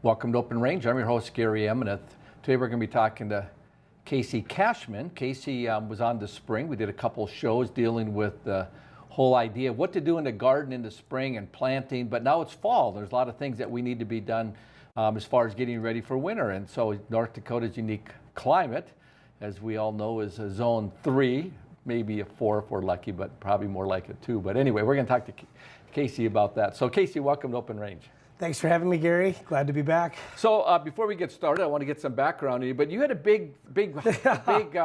Welcome to Open Range. I'm your host, Gary Emineth. Today we're going to be talking to Casey Cashman. Casey was on this spring. We did a couple shows dealing with the whole idea of what to do in the garden in the spring and planting, but now it's fall. There's a lot of things that we need to be done as far as getting ready for winter. And so North Dakota's unique climate, as we all know, is a zone 3, maybe a 4 if we're lucky, but probably more like a 2. But anyway, we're going to talk to Casey about that. So Casey, welcome to Open Range. Thanks for having me, Gary. Glad to be back. So before we get started, I want to get some background on you, but you had a big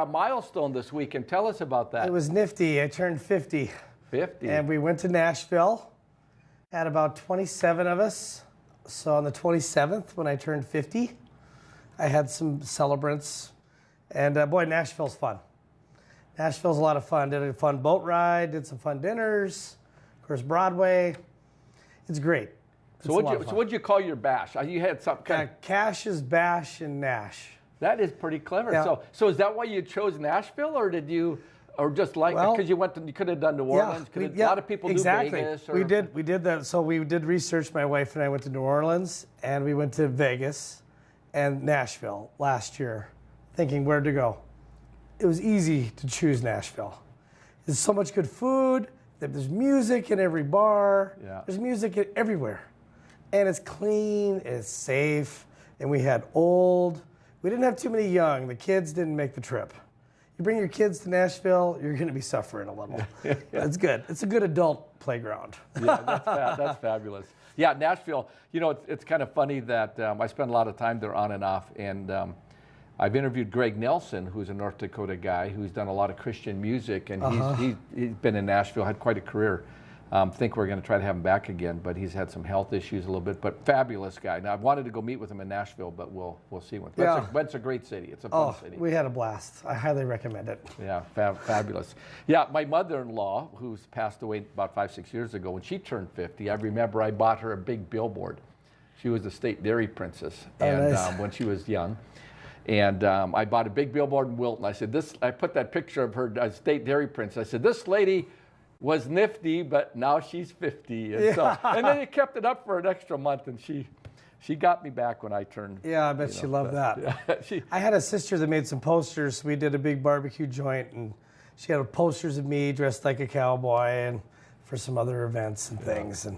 milestone this week, and tell us about that. It was nifty. I turned 50. 50. And we went to Nashville. Had about 27 of us. So on the 27th, when I turned 50, I had some celebrants. And boy, Nashville's fun. Nashville's a lot of fun. Did a fun boat ride, did some fun dinners. Of course, Broadway. It's great. So what'd you call your bash? You had some kind of... Cash's Bash and Nash. That is pretty clever. Yeah. So is that why you chose Nashville, or did you, or just like because you could have done New Orleans? A lot of people do Vegas. Or... We did that. So we did research. My wife and I went to New Orleans, and we went to Vegas and Nashville last year, thinking where to go. It was easy to choose Nashville. There's so much good food. There's music in every bar. Yeah. There's music everywhere. And it's clean, it's safe, and we had old. We didn't have too many young. The kids didn't make the trip. You bring your kids to Nashville, you're going to be suffering a little. Yeah. It's good. It's a good adult playground. Yeah, that's fabulous. Yeah, Nashville, it's kind of funny that I spend a lot of time there on and off, and I've interviewed Greg Nelson, who's a North Dakota guy who's done a lot of Christian music, and he's been in Nashville, had quite a career. Think we're going to try to have him back again, but he's had some health issues a little bit. But fabulous guy. Now I've wanted to go meet with him in Nashville, but we'll see when. It's a great city. It's a fun city. We had a blast. I highly recommend it. Yeah, fabulous. Yeah, my mother-in-law, who's passed away about 5-6 years ago, when she turned 50, I remember I bought her a big billboard. She was the state dairy princess, nice. When she was young. And I bought a big billboard in Wilton. I put that picture of her as state dairy princess. I said, this lady was nifty, but now she's 50. And, and then you kept it up for an extra month, and she got me back when I turned. Yeah, I bet she loved that. Yeah, I had a sister that made some posters. We did a big barbecue joint, and she had posters of me dressed like a cowboy and for some other events and things. And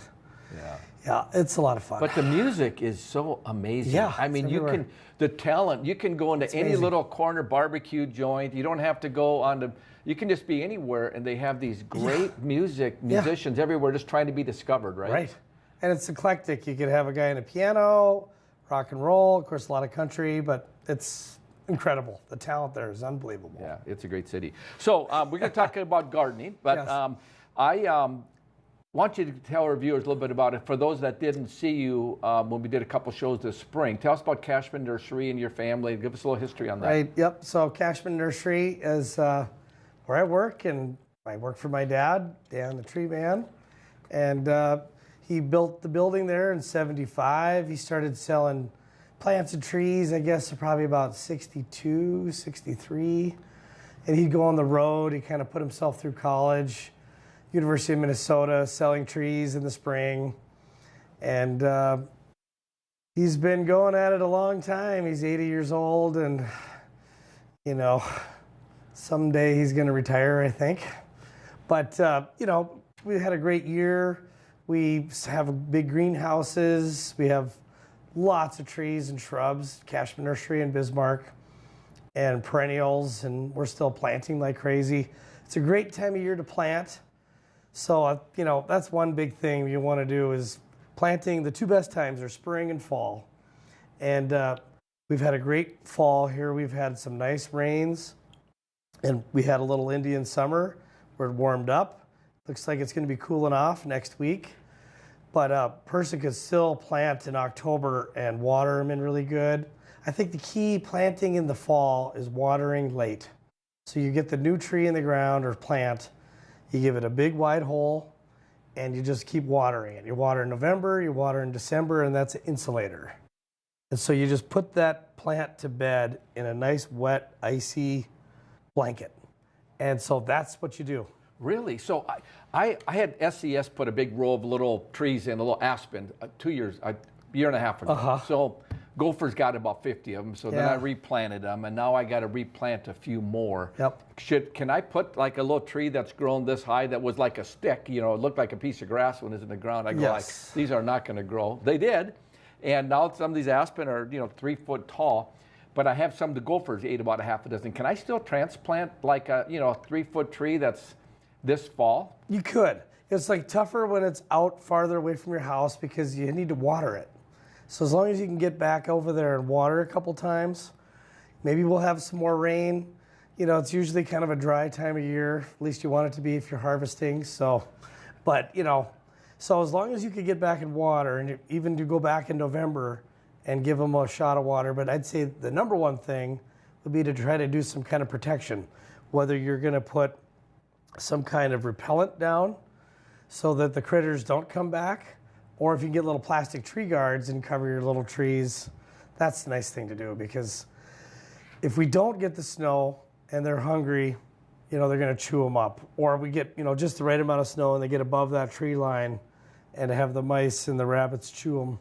yeah, it's a lot of fun. But the music is so amazing. Yeah, I mean, the talent, you can go into any little corner barbecue joint. You don't have to go on to... You can just be anywhere, and they have these great musicians everywhere just trying to be discovered, right? Right. And it's eclectic. You could have a guy in a piano, rock and roll, of course, a lot of country, but it's incredible. The talent there is unbelievable. Yeah, it's a great city. So we're going to talk about gardening, but I want you to tell our viewers a little bit about it. For those that didn't see you when we did a couple shows this spring, tell us about Cashman Nursery and your family. Give us a little history on that. Right, yep. So Cashman Nursery is... where I work, and I work for my dad, Dan the Tree Man, and he built the building there in '75. He started selling plants and trees, I guess, probably about 62, 63, and he'd go on the road. He kind of put himself through college, University of Minnesota, selling trees in the spring, and he's been going at it a long time. He's 80 years old, and, someday he's going to retire, I think. But, we had a great year. We have big greenhouses. We have lots of trees and shrubs, Cashman Nursery in Bismarck, and perennials, and we're still planting like crazy. It's a great time of year to plant. So, that's one big thing you want to do is planting. The two best times are spring and fall. And we've had a great fall here. We've had some nice rains. And we had a little Indian summer where it warmed up. Looks like it's going to be cooling off next week. But a person could still plant in October and water them in really good. I think the key planting in the fall is watering late. So you get the new tree in the ground or plant, you give it a big wide hole, and you just keep watering it. You water in November, you water in December, and that's an insulator. And so you just put that plant to bed in a nice, wet, icy blanket. And so that's what you do. Really? So I had SES put a big row of little trees in, a little aspen, 2 years, a year and a half ago. So Gophers got about 50 of them, so then I replanted them, and now I got to replant a few more. Yep. Can I put like a little tree that's grown this high that was like a stick, you know, it looked like a piece of grass when it's in the ground? I go like, these are not going to grow. They did, and now some of these aspen are, you know, 3 foot tall, but I have some of the gophers ate about a half a dozen. Can I still transplant like a, you know, a 3 foot tree that's this fall? You could. It's like tougher when it's out farther away from your house because you need to water it. So as long as you can get back over there and water a couple times, maybe we'll have some more rain. You know, it's usually kind of a dry time of year. At least you want it to be if you're harvesting. So, but you know, so as long as you could get back and water, and even to go back in November and give them a shot of water. But I'd say the number one thing would be to try to do some kind of protection, whether you're going to put some kind of repellent down so that the critters don't come back, or if you get little plastic tree guards and cover your little trees. That's the nice thing to do, because if we don't get the snow and they're hungry, you know, they're going to chew them up. Or we get, you know, just the right amount of snow and they get above that tree line and have the mice and the rabbits chew them.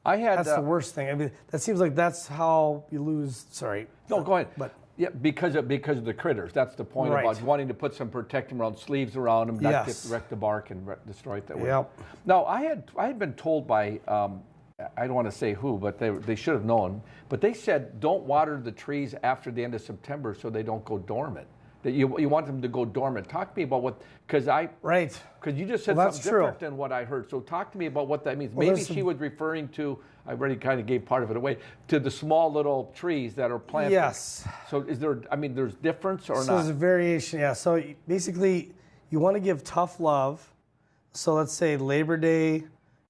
That's the worst thing. I mean, that seems like that's how you lose. Sorry. No, go ahead. But yeah, because of the critters. That's the point about wanting to put some protecting around sleeves around them, not wreck the bark and destroy it that way. Yep. Now, I had been told by, I don't want to say who, but they should have known, but they said don't water the trees after the end of September so they don't go dormant. That you want them to go dormant. Talk to me about what, because you just said something different than what I heard. So talk to me about what that means. Well, maybe she was referring to, I already kind of gave part of it away, to the small little trees that are planted. Yes. So is there, I mean, there's difference or not? So there's a variation, yeah. So basically, you want to give tough love. So let's say Labor Day, you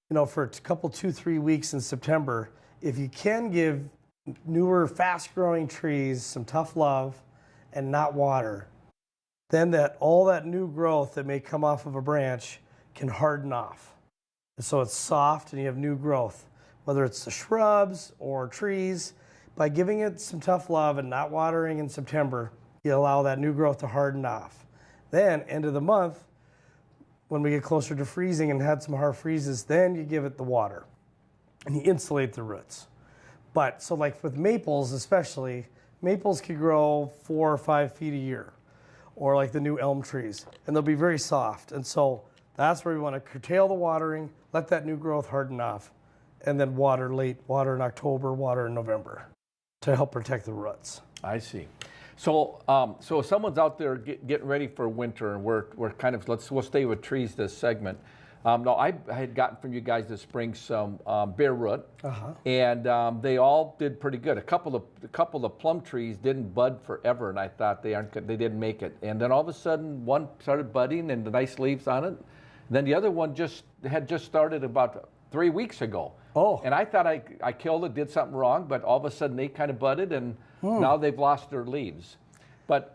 know, for a couple, 2-3 weeks in September, if you can give newer, fast-growing trees some tough love and not water, then all that new growth that may come off of a branch can harden off. And so it's soft and you have new growth, whether it's the shrubs or trees. By giving it some tough love and not watering in September, you allow that new growth to harden off. Then, end of the month, when we get closer to freezing and had some hard freezes, then you give it the water and you insulate the roots. But so like with maples especially, maples can grow 4 or 5 feet a year, or like the new elm trees, and they'll be very soft. And so that's where we want to curtail the watering, let that new growth harden off, and then water in October, water in November to help protect the roots. I see. So so if someone's out there getting ready for winter, and we're kind of, we'll stay with trees this segment. No, I had gotten from you guys this spring some bare root, and they all did pretty good. A couple of plum trees didn't bud forever, and I thought they didn't make it. And then all of a sudden, one started budding and the nice leaves on it. And then the other one had just started about 3 weeks ago. Oh. And I thought I killed it, did something wrong, but all of a sudden they kind of budded, and now they've lost their leaves. But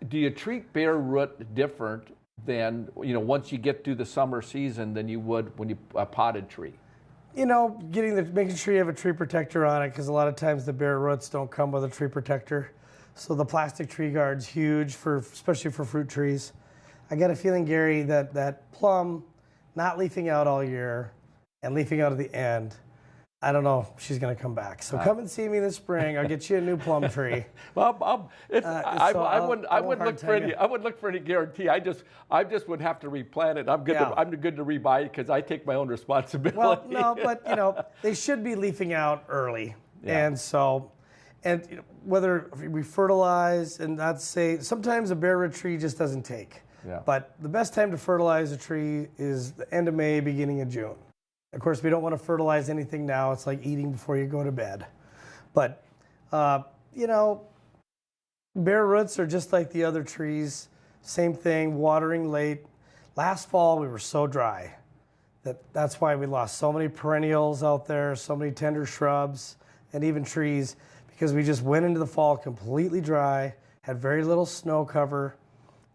do you treat bare root different than, you know, once you get through the summer season than you would when you a potted tree? You know, making sure you have a tree protector on it, because a lot of times the bare roots don't come with a tree protector. So the plastic tree guard's huge, especially for fruit trees. I got a feeling, Gary, that plum not leafing out all year and leafing out at the end, I don't know if she's going to come back. So come and see me this spring. I'll get you a new plum tree. Well, I wouldn't look for any guarantee. I just would have to replant it. I'm good to rebuy it because I take my own responsibility. Well, no, but you know, they should be leafing out early. Yeah. And you know, whether we fertilize, and I'd say sometimes a bare root tree just doesn't take. Yeah. But the best time to fertilize a tree is the end of May, beginning of June. Of course, we don't want to fertilize anything now. It's like eating before you go to bed. But, you know, bare roots are just like the other trees. Same thing, watering late. Last fall, we were so dry. That's why we lost so many perennials out there, so many tender shrubs, and even trees, because we just went into the fall completely dry, had very little snow cover,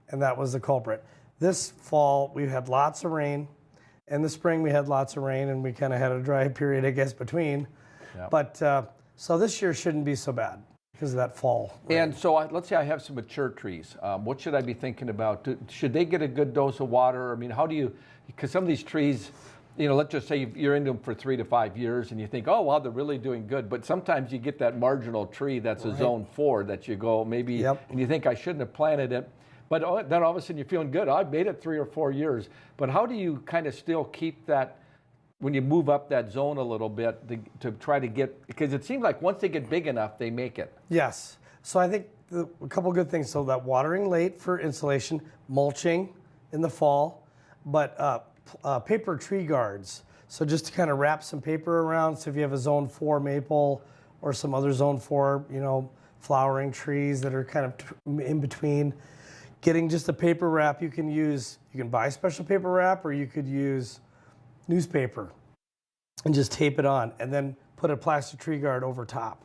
and that was the culprit. This fall, we had lots of rain. In the spring, we had lots of rain, and we kind of had a dry period, I guess, between. Yep. But so this year shouldn't be so bad because of that fall rain. And so let's say I have some mature trees. What should I be thinking about? Should they get a good dose of water? I mean, how do you, because some of these trees, let's just say you're into them for 3 to 5 years and you think, oh, wow, they're really doing good. But sometimes you get that marginal tree that's a zone 4 that you go maybe, and you think I shouldn't have planted it. But then all of a sudden you're feeling good. I've made it 3 or 4 years. But how do you kind of still keep that when you move up that zone a little bit to try to get, because it seems like once they get big enough, they make it. Yes. So I think a couple good things. So that watering late for insulation, mulching in the fall, but paper tree guards. So just to kind of wrap some paper around. So if you have a zone 4 maple or some other zone 4, flowering trees that are kind of in between, getting just a paper wrap you can use. You can buy special paper wrap, or you could use newspaper and just tape it on and then put a plastic tree guard over top.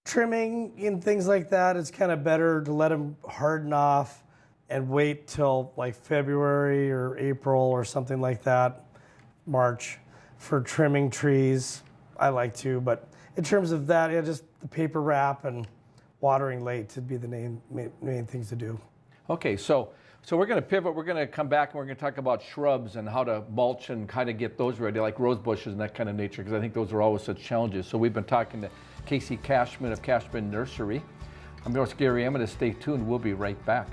Trimming and things like that, it's kind of better to let them harden off and wait till like February or April or something like that, March, for trimming trees. I like to, but in terms of that, just the paper wrap and watering late would be the main things to do. Okay, so we're going to pivot. We're going to come back and we're going to talk about shrubs and how to mulch and kind of get those ready, like rose bushes and that kind of nature, because I think those are always such challenges. So we've been talking to Casey Cashman of Cashman Nursery. I'm your host, Gary Emineth. Stay tuned. We'll be right back.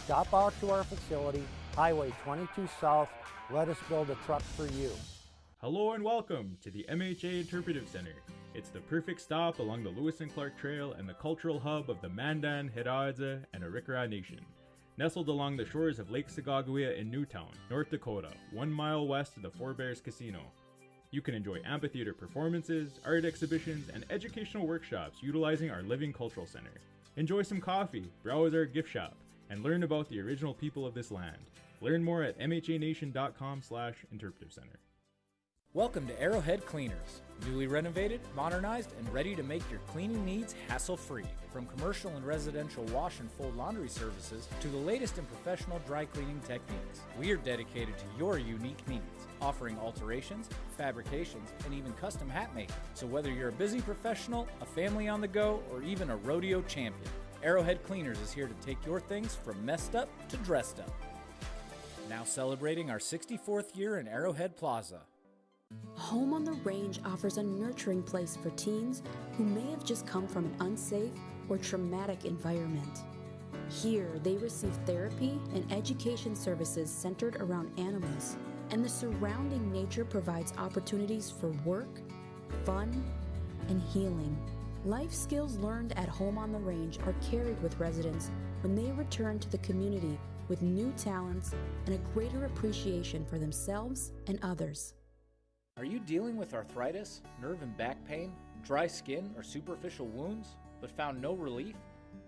Stop out to our facility, Highway 22 South. Let us build a truck for you. Hello and welcome to the MHA Interpretive Center. It's the perfect stop along the Lewis and Clark Trail and the cultural hub of the Mandan, Hidatsa, and Arikara Nation. Nestled along the shores of Lake Sagagawea in Newtown, North Dakota, 1 mile west of the Four Bears Casino. You can enjoy amphitheater performances, art exhibitions, and educational workshops utilizing our Living Cultural Center. Enjoy some coffee, browse our gift shop, and learn about the original people of this land. Learn more at mhanation.com/interpretive center. Welcome to Arrowhead Cleaners. Newly renovated, modernized, and ready to make your cleaning needs hassle-free. From commercial and residential wash and fold laundry services to the latest in professional dry cleaning techniques, we are dedicated to your unique needs, offering alterations, fabrications, and even custom hat making. So whether you're a busy professional, a family on the go, or even a rodeo champion, Arrowhead Cleaners is here to take your things from messed up to dressed up. Now celebrating our 64th year in Arrowhead Plaza. Home on the Range offers a nurturing place for teens who may have just come from an unsafe or traumatic environment. Here, they receive therapy and education services centered around animals, and the surrounding nature provides opportunities for work, fun, and healing. Life skills learned at Home on the Range are carried with residents when they return to the community with new talents and a greater appreciation for themselves and others. Are you dealing with arthritis, nerve and back pain, dry skin, or superficial wounds, but found no relief?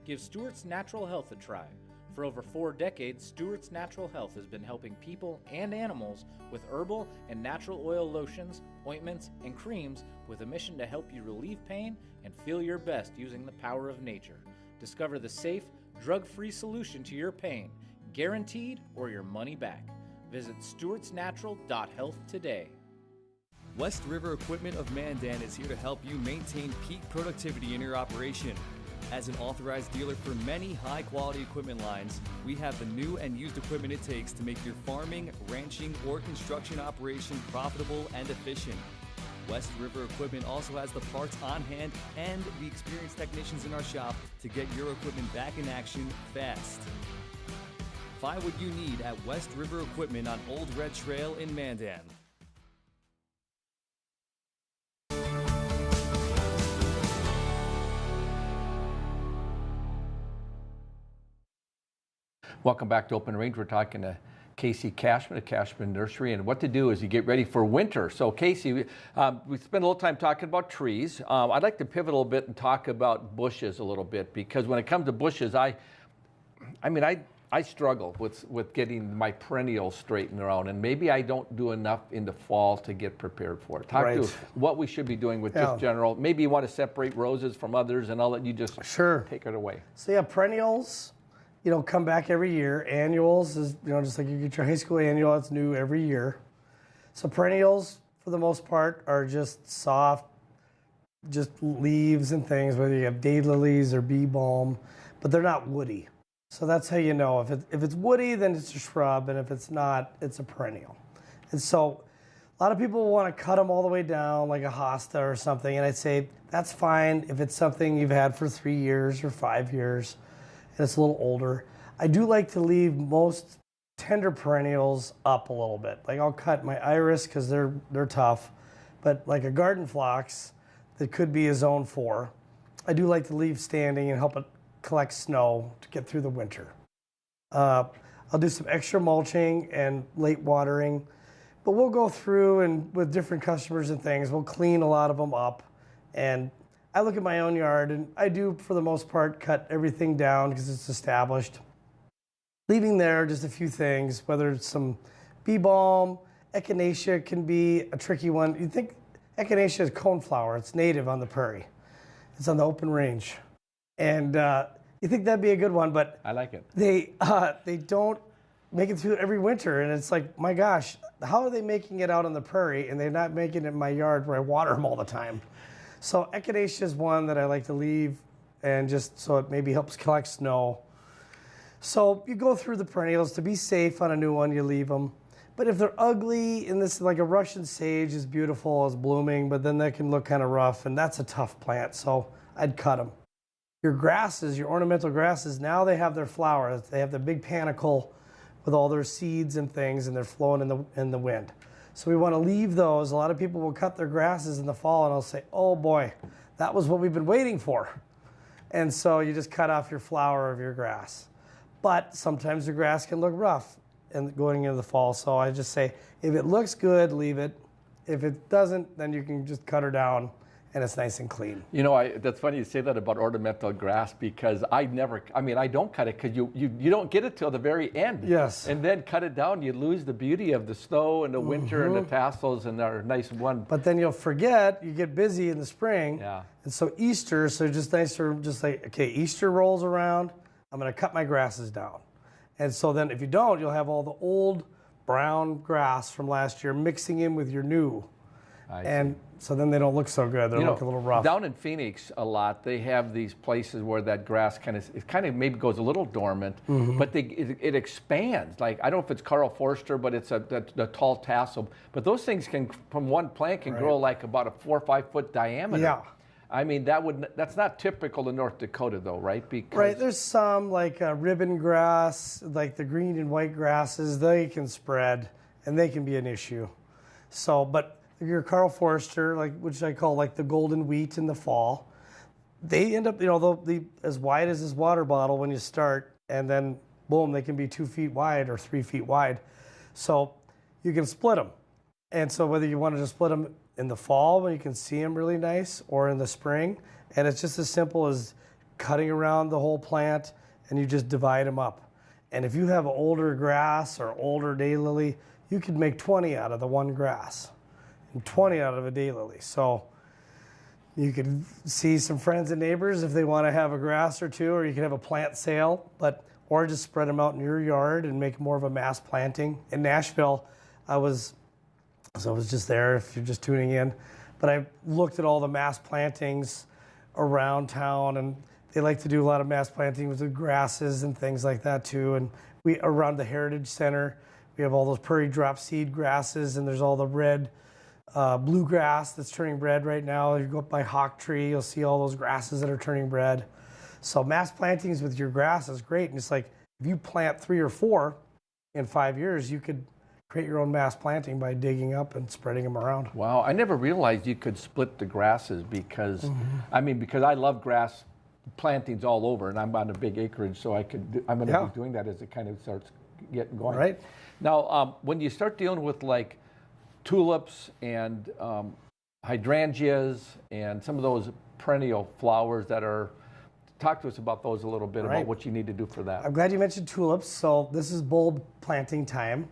Give Stewart's Natural Health a try. For over 4 decades, Stewart's Natural Health has been helping people and animals with herbal and natural oil lotions, ointments, and creams with a mission to help you relieve pain and feel your best using the power of nature. Discover the safe, drug-free solution to your pain, guaranteed or your money back. Visit stewartsnatural.health today. West River Equipment of Mandan is here to help you maintain peak productivity in your operation. As an authorized dealer for many high-quality equipment lines, we have the new and used equipment it takes to make your farming, ranching, or construction operation profitable and efficient. West River Equipment also has the parts on hand and the experienced technicians in our shop to get your equipment back in action fast. Find what you need at West River Equipment on Old Red Trail in Mandan. Welcome back to Open Range. We're talking to Casey Cashman of Cashman Nursery, and what to do as you get ready for winter. So Casey, we spent a little time talking about trees. I'd like to pivot a little bit and talk about bushes a little bit, because when it comes to bushes, I I struggle with getting my perennials straightened around, and maybe I don't do enough in the fall to get prepared for it. Talk to what we should be doing with just general. Maybe you want to separate roses from others, and I'll let you just take it away. So yeah, perennials, come back every year. Annuals is, just like you get your high school annual, it's new every year. So perennials, for the most part, are just soft, just leaves and things, whether you have daylilies or bee balm, but they're not woody. So that's how you know. If it's woody, then it's a shrub, and if it's not, it's a perennial. And so a lot of people want to cut them all the way down like a hosta or something, and I'd say that's fine if it's something you've had for 3 years or 5 years and it's a little older. I do like to leave most tender perennials up a little bit. Like I'll cut my iris because they're tough, but like a garden phlox that could be a zone 4, I do like to leave standing and help it collect snow to get through the winter. I'll do some extra mulching and late watering, but we'll go through and with different customers and things, we'll clean a lot of them up. And I look at my own yard, and I do, for the most part, cut everything down because it's established. Leaving there just a few things, whether it's some bee balm, echinacea can be a tricky one. You think echinacea is coneflower. It's native on the prairie. It's on the open range. And you think that'd be a good one, but I like it. They don't make it through every winter, and it's like, my gosh, how are they making it out on the prairie and they're not making it in my yard where I water them all the time? So echinacea is one that I like to leave, and just so it maybe helps collect snow. So you go through the perennials. To be safe on a new one, you leave them. But if they're ugly, and this, like a Russian sage is beautiful, is blooming, but then that can look kind of rough, and that's a tough plant, so I'd cut them. Your grasses, your ornamental grasses, now they have their flowers. They have the big panicle with all their seeds and things, and they're flowing in the wind. So we want to leave those. A lot of people will cut their grasses in the fall, and I'll say, oh boy, that was what we've been waiting for. And so you just cut off your flower of your grass. But sometimes the grass can look rough and going into the fall. So I just say, if it looks good, leave it. If it doesn't, then you can just cut her down, and it's nice and clean. That's funny you say that about ornamental grass, because I don't cut it because you don't get it till the very end. Yes. And then cut it down, you lose the beauty of the snow and the winter and the tassels and our nice one. But then you'll forget, you get busy in the spring. Yeah. And so Easter, so just nice to just like, okay, Easter rolls around, I'm going to cut my grasses down. And so then if you don't, you'll have all the old brown grass from last year mixing in with your new. And so then they don't look so good. They look a little rough. Down in Phoenix a lot, they have these places where that grass kind of maybe goes a little dormant, but it expands. Like, I don't know if it's Carl Forster, but it's the tall tassel. But those things from one plant can grow like about a 4 or 5 foot diameter. Yeah. I mean, that's not typical in North Dakota, though, right? Right. There's some like ribbon grass, like the green and white grasses. They can spread, and they can be an issue. So, but your Carl Forster, which I call like the golden wheat in the fall, they end up, they'll be as wide as this water bottle when you start, and then boom, they can be 2 feet wide or 3 feet wide. So you can split them. And so whether you want to just split them in the fall when you can see them really nice, or in the spring, and it's just as simple as cutting around the whole plant, and you just divide them up. And if you have older grass or older daylily, you could make 20 out of the one grass and 20 out of a daylily. So you could see some friends and neighbors if they want to have a grass or two, or you could have a plant sale, or just spread them out in your yard and make more of a mass planting. In Nashville, I was just there if you're just tuning in, but I looked at all the mass plantings around town, and they like to do a lot of mass planting with the grasses and things like that too. And we around the Heritage Center, we have all those prairie drop seed grasses, and there's all the red bluegrass that's turning red right now. If you go up by Hawk Tree, you'll see all those grasses that are turning red. So mass plantings with your grass is great. And it's like, if you plant 3 or 4 in 5 years, you could create your own mass planting by digging up and spreading them around. Wow, I never realized you could split the grasses because, because I love grass plantings all over, and I'm on a big acreage, so I'm going to be doing that as it kind of starts getting going. Right. Now, when you start dealing with like tulips and hydrangeas and some of those perennial flowers that are talk to us about those a little bit, about Right. what you need to do for that. I'm glad you mentioned tulips. So this is bulb planting time.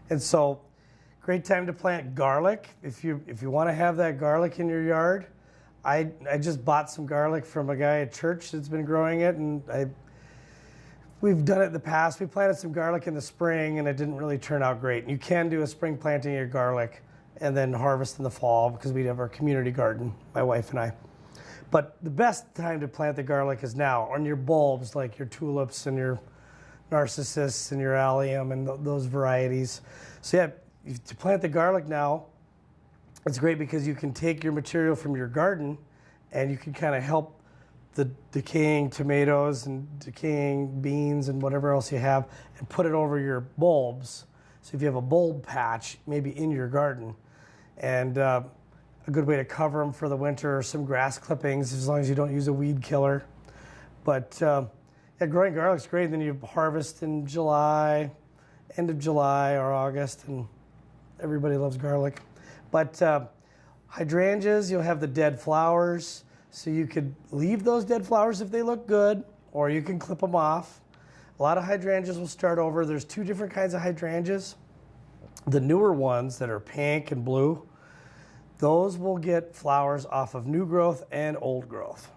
And so great time to plant garlic. If you want to have that garlic in your yard, I just bought some garlic from a guy at church that's been growing it, and we've done it in the past. We planted some garlic in the spring, and it didn't really turn out great. You can do a spring planting of garlic and then harvest in the fall, because we have our community garden, my wife and I. But the best time to plant the garlic is now on your bulbs, like your tulips and your narcissus and your allium and those varieties. So yeah, to plant the garlic now, it's great because you can take your material from your garden and you can kind of help the decaying tomatoes and decaying beans and whatever else you have and put it over your bulbs. So if you have a bulb patch, maybe in your garden, and a good way to cover them for the winter, or some grass clippings, as long as you don't use a weed killer. But yeah, growing garlic's great. And then you harvest in July, end of July or August, and everybody loves garlic. But hydrangeas, you'll have the dead flowers. So you could leave those dead flowers if they look good, or you can clip them off. A lot of hydrangeas will start over. There's two different kinds of hydrangeas. The newer ones that are pink and blue, those will get flowers off of new growth and old growth.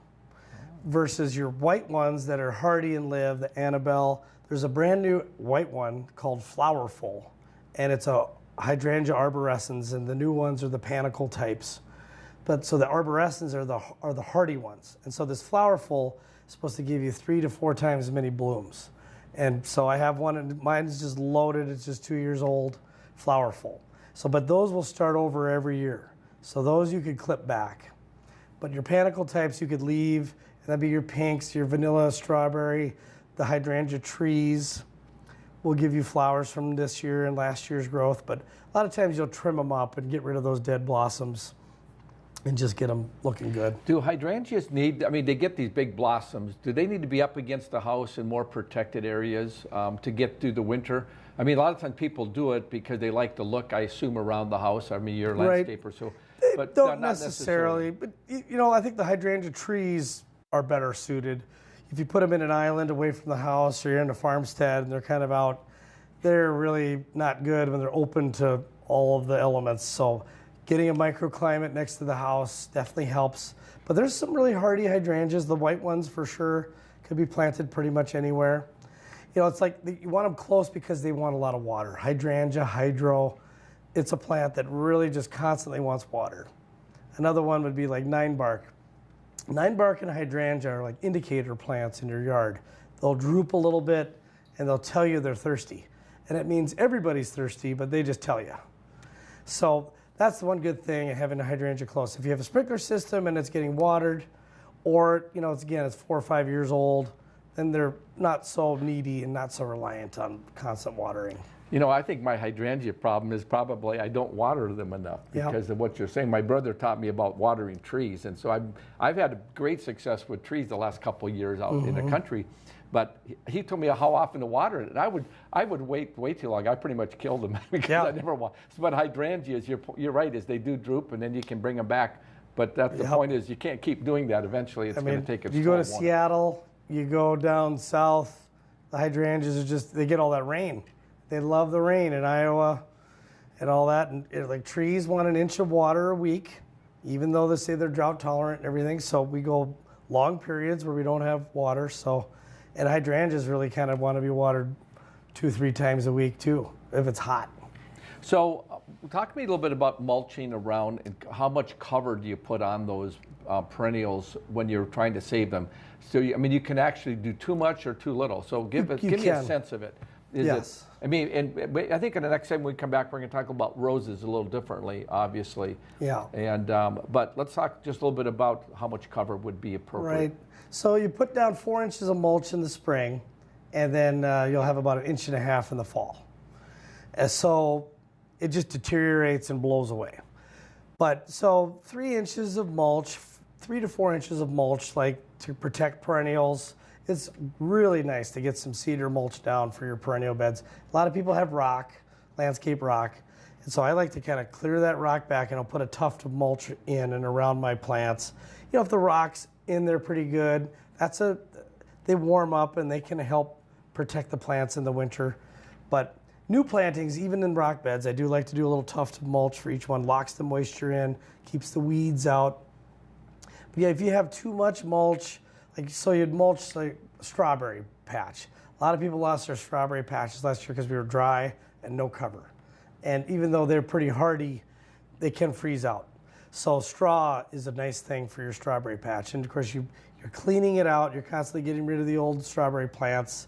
Versus your white ones that are hardy and live, the Annabelle. There's a brand new white one called Flowerful, and it's a hydrangea arborescens, and the new ones are the panicle types. But so the arborescens are the hardy ones, and so this Flowerful is supposed to give you 3 to 4 times as many blooms. And so I have one, and mine's just loaded. It's just 2 years old, Flowerful. So, but those will start over every year. So those you could clip back. But your panicle types you could leave, and that'd be your pinks, your vanilla, strawberry, the hydrangea trees will give you flowers from this year and last year's growth. But a lot of times you'll trim them up and get rid of those dead blossoms and just get them looking good. Do hydrangeas need, I mean, they get these big blossoms. Do they need to be up against the house in more protected areas to get through the winter? I mean, a lot of times people do it because they like the look, I assume, around the house. I mean, you're a landscaper, so. But Don't not necessarily. But, you know, I think the hydrangea trees are better suited. If you put them in an island away from the house, or you're in a farmstead and they're kind of out, they're really not good when they're open to all of the elements. So getting a microclimate next to the house definitely helps. But there's some really hardy hydrangeas. The white ones for sure could be planted pretty much anywhere. You know, it's like you want them close because they want a lot of water. Hydrangea, hydro, it's a plant that really just constantly wants water. Another one would be like 9-bark. 9-bark and hydrangea are like indicator plants in your yard. They'll droop a little bit and they'll tell you they're thirsty. And it means everybody's thirsty, but they just tell you. So that's the one good thing of having a hydrangea close. If you have a sprinkler system and it's getting watered, or, you know, it's 4 or 5 years old, then they're not so needy and not so reliant on constant watering. You know, I think my hydrangea problem is probably I don't water them enough because of what you're saying. My brother taught me about watering trees, and so I've had great success with trees the last couple of years out in the country. But he told me how often to water it, and I would wait way too long. I pretty much killed them because I never water. But hydrangeas, you're right, is they do droop, and then you can bring them back. But that's the point is you can't keep doing that. Eventually, it's going to take its toll. You go to Seattle, you go down south, the hydrangeas are just, they get all that rain. They love the rain in Iowa and all that. And like trees want 1 inch of water a week, even though they say they're drought tolerant and everything. So we go long periods where we don't have water. So, and hydrangeas really kind of want to be watered 2-3 times a week too, if it's hot. So talk to me a little bit about mulching around and how much cover do you put on those perennials when you're trying to save them? So, you can actually do too much or too little. So give me a sense of it. Yes. And I think in the next time we come back, we're going to talk about roses a little differently, obviously. Yeah. And but let's talk just a little bit about how much cover would be appropriate. Right. So you put down 4 inches of mulch in the spring, and then you'll have about 1.5 inches in the fall. And so it just deteriorates and blows away. But so 3 inches of mulch, 3 to 4 inches of mulch, like to protect perennials. It's really nice to get some cedar mulch down for your perennial beds. A lot of people have rock, landscape rock, And so I like to kind of clear that rock back, and I'll put a tuft of mulch in and around my plants. You know, if the rock's in there pretty good, they warm up and they can help protect the plants in the winter. But new plantings, even in rock beds, I do like to do a little tuft of mulch for each one. Locks the moisture in, keeps the weeds out. But yeah, if you have too much mulch, like so you'd mulch like a strawberry patch. A lot of people lost their strawberry patches last year because we were dry and no cover. And even though they're pretty hardy, they can freeze out. So straw is a nice thing for your strawberry patch. And of course you're cleaning it out, you're constantly getting rid of the old strawberry plants,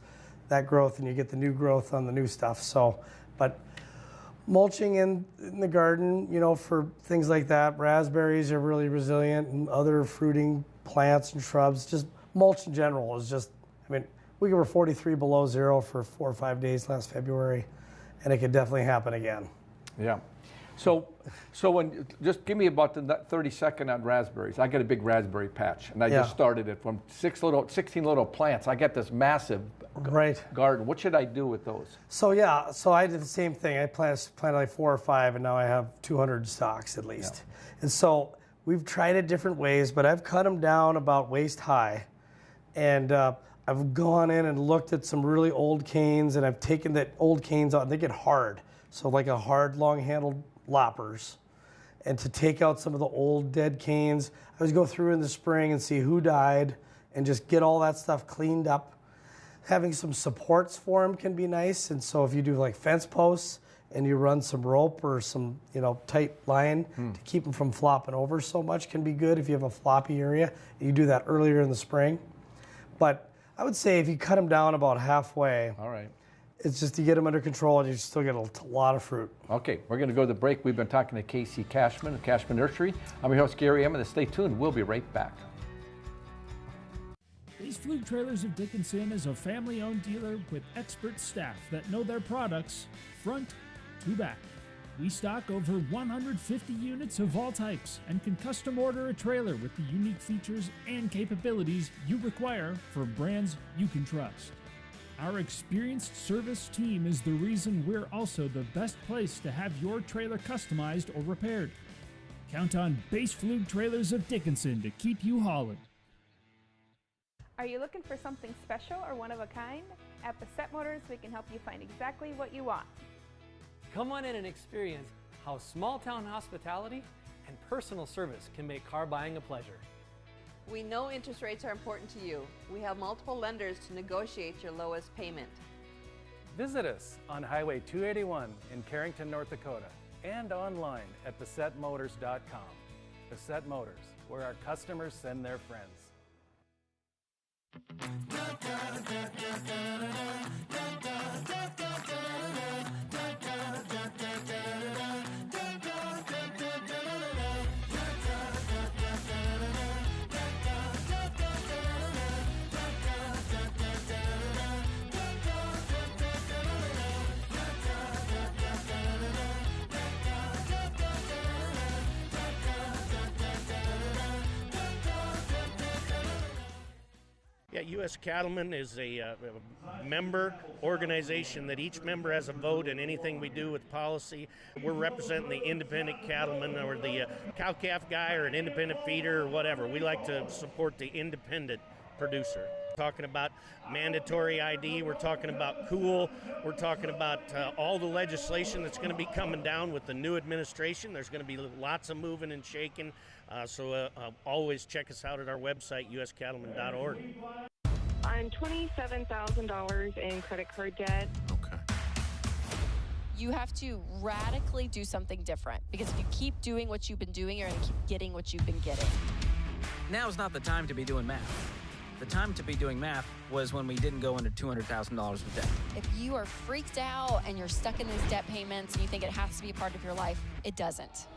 that growth, and you get the new growth on the new stuff. So, but mulching in the garden, you know, for things like that, raspberries are really resilient, and other fruiting plants and shrubs, just mulch in general is just, I mean, we were 43 below zero for 4 or 5 days last February, and it could definitely happen again. Yeah. So when, just give me about the 30-second on raspberries. I got a big raspberry patch, and I just started it from 16 little plants. I got this massive garden. What should I do with those? So yeah, so I did the same thing. I planted like 4 or 5, and now I have 200 stalks at least. Yeah. And so we've tried it different ways, but I've cut them down about waist high, and I've gone in and looked at some really old canes, and I've taken the old canes out, and they get hard. So like a hard, long-handled loppers, and to take out some of the old dead canes. I always go through in the spring and see who died and just get all that stuff cleaned up. Having some supports for them can be nice, and so if you do like fence posts and you run some rope or some, you know, tight line to keep them from flopping over so much can be good if you have a floppy area. You do that earlier in the spring. But I would say if you cut them down about halfway, all right, it's just to get them under control, and you still get a lot of fruit. Okay, we're going to go to the break. We've been talking to Casey Cashman of Cashman Nursery. I'm your host, Gary Emineth. Stay tuned. We'll be right back. Base Flug Trailers of Dickinson is a family-owned dealer with expert staff that know their products front to back. We stock over 150 units of all types and can custom order a trailer with the unique features and capabilities you require for brands you can trust. Our experienced service team is the reason we're also the best place to have your trailer customized or repaired. Count on Base Flug Trailers of Dickinson to keep you hauling. Are you looking for something special or one of a kind? At Bassett Motors, we can help you find exactly what you want. Come on in and experience how small-town hospitality and personal service can make car buying a pleasure. We know interest rates are important to you. We have multiple lenders to negotiate your lowest payment. Visit us on Highway 281 in Carrington, North Dakota, and online at BassettMotors.com. Bassett Motors, where our customers send their friends. Yeah, U.S. Cattlemen is a member organization that each member has a vote in anything we do with policy. We're representing the independent cattleman or the cow-calf guy or an independent feeder or whatever. We like to support the independent producer. We're talking about mandatory ID, we're talking about cool, we're talking about all the legislation that's going to be coming down with the new administration. There's going to be lots of moving and shaking, so always check us out at our website, uscattleman.org. I'm $27,000 in credit card debt. Okay. You have to radically do something different, because if you keep doing what you've been doing, you're going to keep getting what you've been getting. Now's not the time to be doing math. The time to be doing math was when we didn't go into $200,000 of debt. If you are freaked out and you're stuck in these debt payments and you think it has to be a part of your life, it doesn't.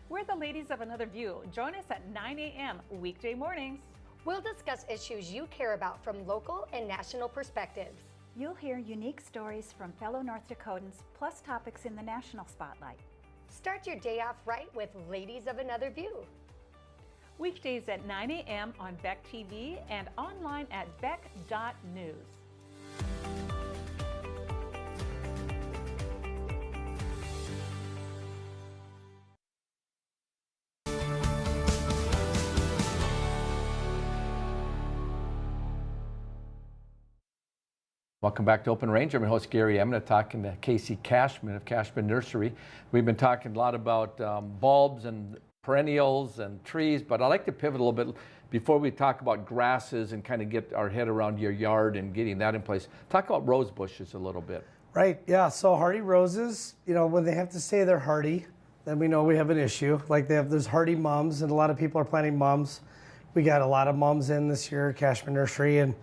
We're the ladies of Another View. Join us at 9 a.m. weekday mornings. We'll discuss issues you care about from local and national perspectives. You'll hear unique stories from fellow North Dakotans, plus topics in the national spotlight. Start your day off right with Ladies of Another View. weekdays at 9 a.m. on Beck TV and online at beck.news. Welcome back to Open Range. I'm your host, Gary Emineth, talking to Casey Cashman of Cashman Nursery. We've been talking a lot about bulbs and perennials and trees, but I'd like to pivot a little bit before we talk about grasses and kind of get our head around your yard and getting that in place. Talk about rose bushes a little bit. Right, yeah, so hardy roses, you know, when they have to say they're hardy, then we know we have an issue. Like there's hardy mums, and a lot of people are planting mums. We got a lot of mums in this year, Cashman Nursery, and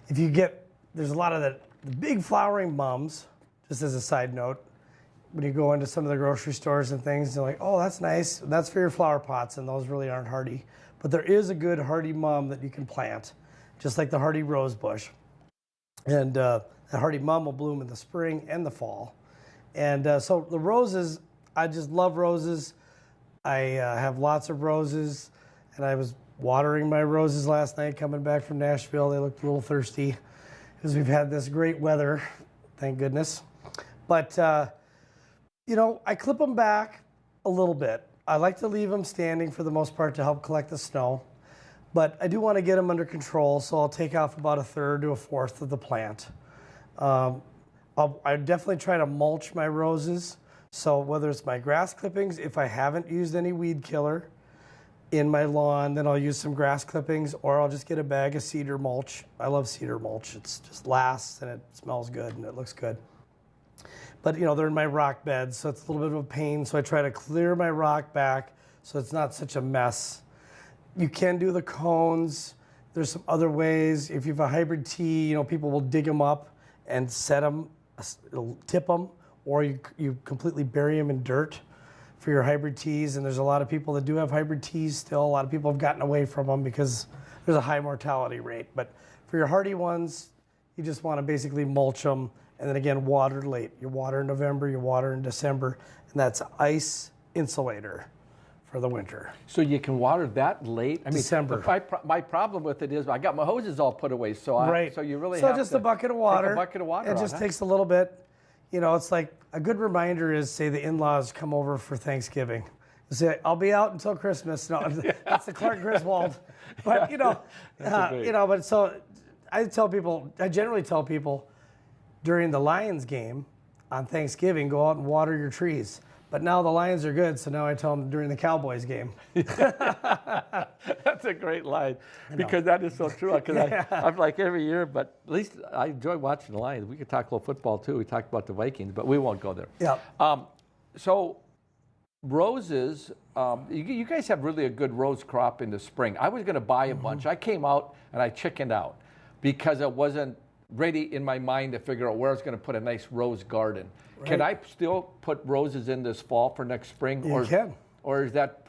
if you get, there's a lot of the big flowering mums, just as a side note, when you go into some of the grocery stores and things, they're like, oh, that's nice. That's for your flower pots, and those really aren't hardy. But there is a good hardy mum that you can plant, just like the hardy rose bush. And the hardy mum will bloom in the spring and the fall. And so the roses, I just love roses. I have lots of roses, and I was watering my roses last night coming back from Nashville. They looked a little thirsty, because we've had this great weather, thank goodness. But, you know, I clip them back a little bit. I like to leave them standing for the most part to help collect the snow. But I do want to get them under control, so I'll take off about 1/3 to 1/4 of the plant. I definitely try to mulch my roses. So whether it's my grass clippings, if I haven't used any weed killer in my lawn, then I'll use some grass clippings, or I'll just get a bag of cedar mulch. I love cedar mulch. It's just lasts, and it smells good, and it looks good. But, you know, they're in my rock beds, so it's a little bit of a pain. So I try to clear my rock back so it's not such a mess. You can do the cones. There's some other ways. If you have a hybrid tea, you know, people will dig them up and set them, tip them, or you completely bury them in dirt for your hybrid teas. And there's a lot of people that do have hybrid teas still. A lot of people have gotten away from them because there's a high mortality rate. But for your hardy ones, you just want to basically mulch them, and then again, water late. You water in November, you water in December, and that's ice insulator for the winter. So you can water that late? I mean, December. My problem with it is I got my hoses all put away, so so you really so have just to a bucket of water. Take a bucket of water. It just takes a little bit. You know, it's like a good reminder is, say, the in-laws come over for Thanksgiving. You say, I'll be out until Christmas. No, that's the Clark Griswold. But, you know, but so I generally tell people during the Lions game on Thanksgiving, go out and water your trees. But now the Lions are good, so now I tell them during the Cowboys game. That's a great line, because that is so true. Because I'm like every year, but at least I enjoy watching the Lions. We could talk a little football too. We talked about the Vikings, but we won't go there. Yeah. So roses, you guys have really a good rose crop in the spring. I was going to buy a bunch. I came out and I chickened out because it wasn't ready in my mind to figure out where I was going to put a nice rose garden. Right. Can I still put roses in this fall for next spring? You can. Or is that,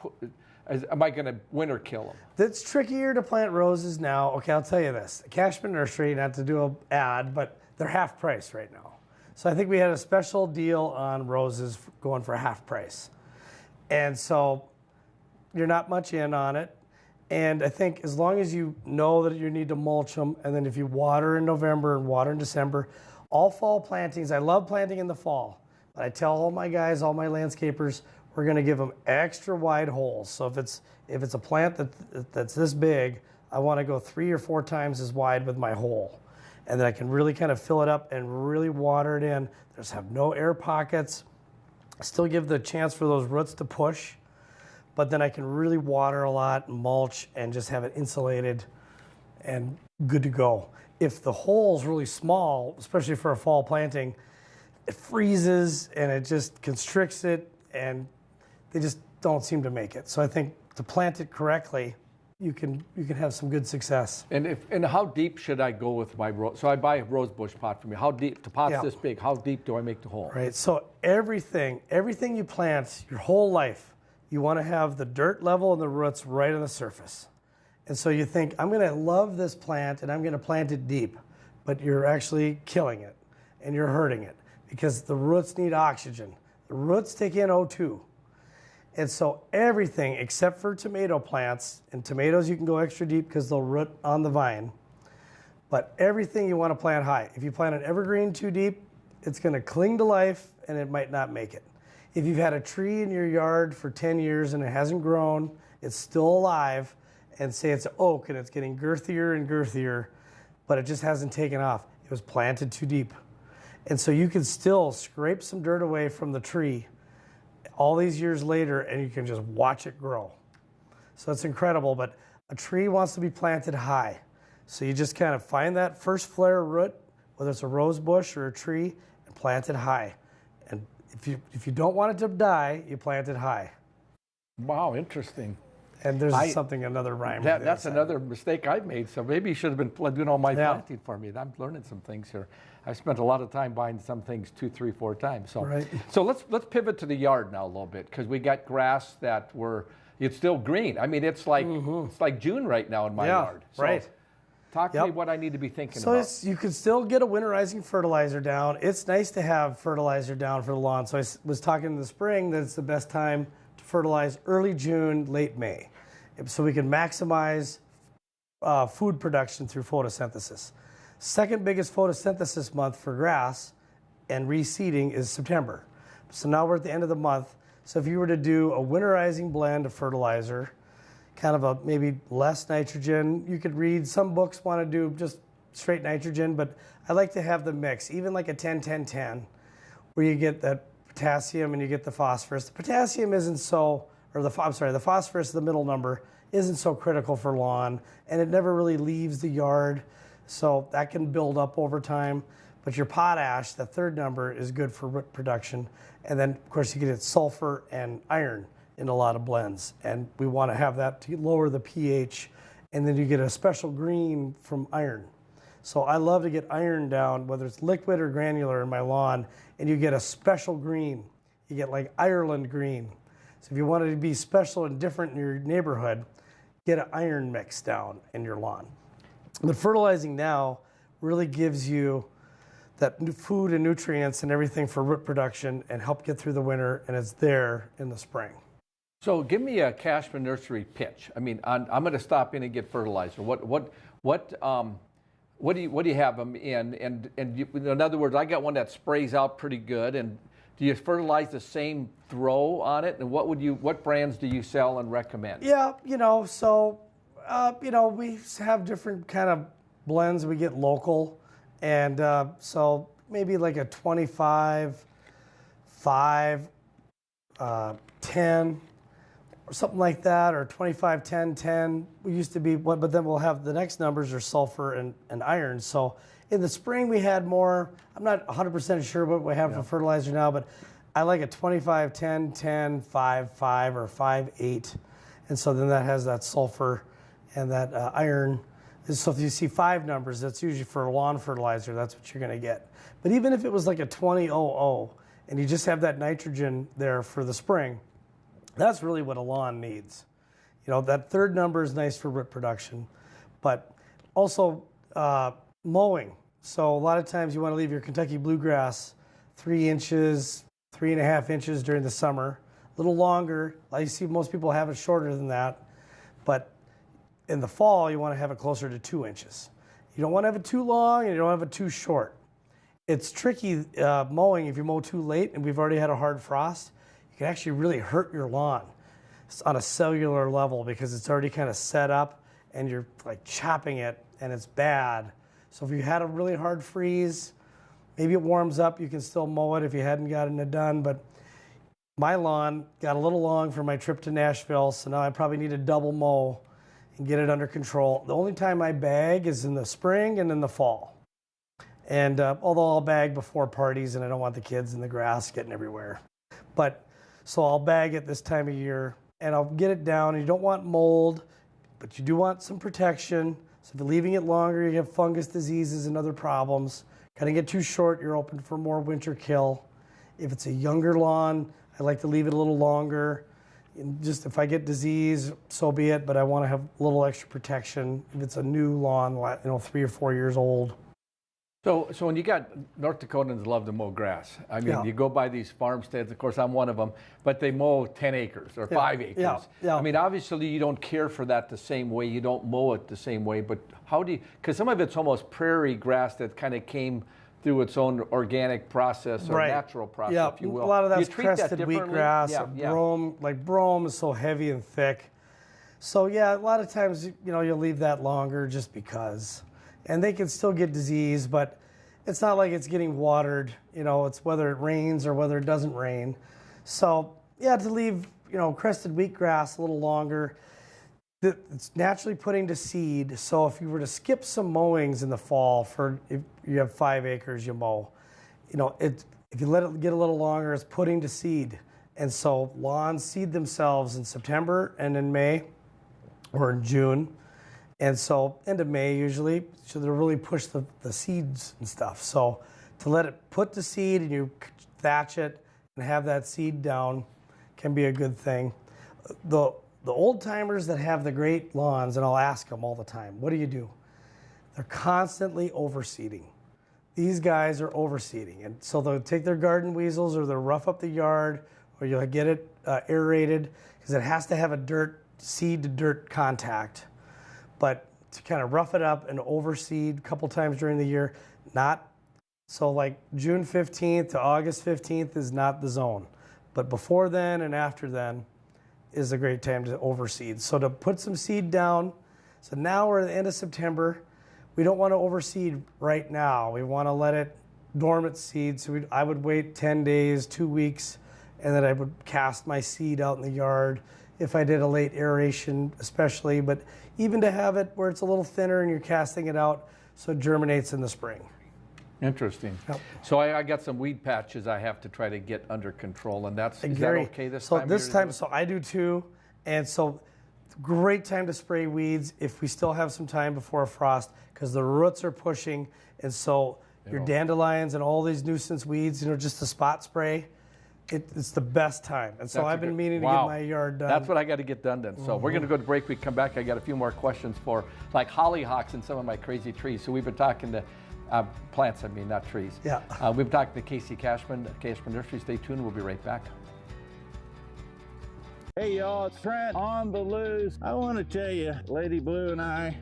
am I going to winter kill them? It's trickier to plant roses now. Okay, I'll tell you this. The Cashman Nursery, not to do an ad, but they're half price right now. So I think we had a special deal on roses going for half price. And so you're not much in on it. And I think as long as you know that you need to mulch them, and then if you water in November and water in December, all fall plantings, I love planting in the fall, but I tell all my guys, all my landscapers, we're going to give them extra wide holes. So if it's a plant that's this big, I want to go 3 or 4 times as wide with my hole. And then I can really kind of fill it up and really water it in. There's have no air pockets. Still give the chance for those roots to push, but then I can really water a lot, mulch, and just have it insulated and good to go. If the hole's really small, especially for a fall planting, it freezes and it just constricts it, and they just don't seem to make it. So I think to plant it correctly, you can have some good success. And how deep should I go with my rose? So I buy a rose bush pot from you. How deep? The pot's this big. How deep do I make the hole? Right. So everything you plant your whole life, you want to have the dirt level and the roots right on the surface. And so you think, I'm going to love this plant and I'm going to plant it deep, but you're actually killing it and you're hurting it because the roots need oxygen. The roots take in O2. And so everything except for tomato plants, and tomatoes you can go extra deep because they'll root on the vine, but everything you want to plant high. If you plant an evergreen too deep, it's going to cling to life and it might not make it. If you've had a tree in your yard for 10 years and it hasn't grown, it's still alive, and say it's an oak and it's getting girthier and girthier, but it just hasn't taken off. It was planted too deep. And so you can still scrape some dirt away from the tree all these years later, and you can just watch it grow. So it's incredible, but a tree wants to be planted high. So you just kind of find that first flare root, whether it's a rose bush or a tree, and plant it high. And if you don't want it to die, you plant it high. Wow, interesting. And there's another rhyme. That's another mistake I've made. So maybe you should have been doing all my planting for me. I'm learning some things here. I spent a lot of time buying some things 2, 3, 4 times. So, right. So let's pivot to the yard now a little bit, because we got grass that it's still green. I mean, it's like it's like June right now in my yard. So right. Talk to me what I need to be thinking so about. You can still get a winterizing fertilizer down. It's nice to have fertilizer down for the lawn. So I was talking in the spring that it's the best time to fertilize early June, late May, so we can maximize food production through photosynthesis. Second biggest photosynthesis month for grass and reseeding is September. So now we're at the end of the month. So if you were to do a winterizing blend of fertilizer, kind of a maybe less nitrogen, you could read, some books want to do just straight nitrogen, but I like to have the mix, even like a 10-10-10, where you get that potassium and you get the phosphorus. The potassium isn't so, or the phosphorus, the middle number, isn't so critical for lawn, and it never really leaves the yard, so that can build up over time. But your potash, that third number, is good for root production. And then, of course, you get sulfur and iron in a lot of blends, and we want to have that to lower the pH, and then you get a special green from iron. So I love to get iron down, whether it's liquid or granular, in my lawn, and you get a special green. You get like Ireland green. So if you wanted to be special and different in your neighborhood, get an iron mix down in your lawn. But fertilizing now really gives you that new food and nutrients and everything for root production and help get through the winter, and it's there in the spring. So give me a Cashman Nursery pitch. I mean, I'm going to stop in and get fertilizer. What do you have them in? And in other words, I got one that sprays out pretty good. And do you fertilize the same throw on it? And what brands do you sell and recommend? Yeah, we have different kind of blends we get local, and so maybe like a 25, 5, 10. Or something like that, or 25, 10, 10. We used to be one, but then we'll have the next numbers are sulfur and iron. So in the spring we had more. I'm not 100% sure what we have for fertilizer now, but I like a 25, 10, 10, 5, 5, or 5, 8. And so then that has that sulfur and that iron. And so if you see 5 numbers, that's usually for a lawn fertilizer. That's what you're going to get. But even if it was like a 20-00 and you just have that nitrogen there for the spring, that's really what a lawn needs. That third number is nice for root production, but also mowing. So a lot of times you want to leave your Kentucky bluegrass 3 inches, 3.5 inches during the summer, a little longer. I see most people have it shorter than that, but in the fall you want to have it closer to 2 inches. You don't want to have it too long and you don't have it too short. It's tricky mowing if you mow too late and we've already had a hard frost. Can actually really hurt your lawn on a cellular level because it's already kind of set up and you're like chopping it and it's bad. So if you had a really hard freeze, maybe it warms up, you can still mow it if you hadn't gotten it done. But my lawn got a little long for my trip to Nashville, so now I probably need a double mow and get it under control. The only time I bag is in the spring and in the fall. And although I'll bag before parties and I don't want the kids in the grass getting everywhere. So I'll bag it this time of year, and I'll get it down. You don't want mold, but you do want some protection. So if you're leaving it longer, you have fungus diseases and other problems. Cutting it too short, you're open for more winter kill. If it's a younger lawn, I like to leave it a little longer. And just if I get disease, so be it, but I want to have a little extra protection. If it's a new lawn, 3 or 4 years old. So when you got North Dakotans love to mow grass. I mean, you go by these farmsteads, of course, I'm one of them, but they mow 10 acres or 5 acres. I mean, obviously you don't care for that the same way. You don't mow it the same way, but how do you, because some of it's almost prairie grass that kind of came through its own organic process or natural process, if you will. A lot of that's crested wheatgrass. Brome, like brome is so heavy and thick. So yeah, a lot of times, you know, you'll leave that longer just because. And they can still get disease, but it's not like it's getting watered. You know, it's whether it rains or whether it doesn't rain. So yeah, to leave, you know, crested wheatgrass a little longer, it's naturally putting to seed. So if you were to skip some mowings in the fall, for if you have 5 acres you mow, you know, if you let it get a little longer, it's putting to seed. And so lawns seed themselves in September and in May or in June. And so end of May usually, so they'll really push the seeds and stuff. So to let it put to seed and you thatch it and have that seed down can be a good thing. The old timers that have the great lawns, and I'll ask them all the time, what do you do? They're constantly overseeding. These guys are overseeding. And so they'll take their garden weasels or they'll rough up the yard or you'll get it aerated because it has to have a seed to dirt contact. But to kind of rough it up and overseed a couple times during the year, so like June 15th to August 15th is not the zone. But before then and after then is a great time to overseed. So to put some seed down, so now we're at the end of September, we don't want to overseed right now. We want to let it dormant seed. So I would wait 10 days, 2 weeks, and then I would cast my seed out in the yard if I did a late aeration especially, but even to have it where it's a little thinner and you're casting it out so it germinates in the spring. Interesting. Yep. So I got some weed patches I have to try to get under control, and is that okay this time? So this time, so I do too, and so great time to spray weeds if we still have some time before a frost because the roots are pushing, and so your dandelions and all these nuisance weeds, you know, just a spot spray, it's the best time. And so I've been meaning to get my yard done. That's what I got to get done then. So we're going to go to break. We come back. I got a few more questions for like hollyhocks and some of my crazy trees. So we've been talking to plants, I mean, not trees. Yeah. We've been talking to Casey Cashman, Cashman Nursery. Stay tuned. We'll be right back. Hey y'all, it's Trent on the loose. I want to tell you, Lady Blue and I,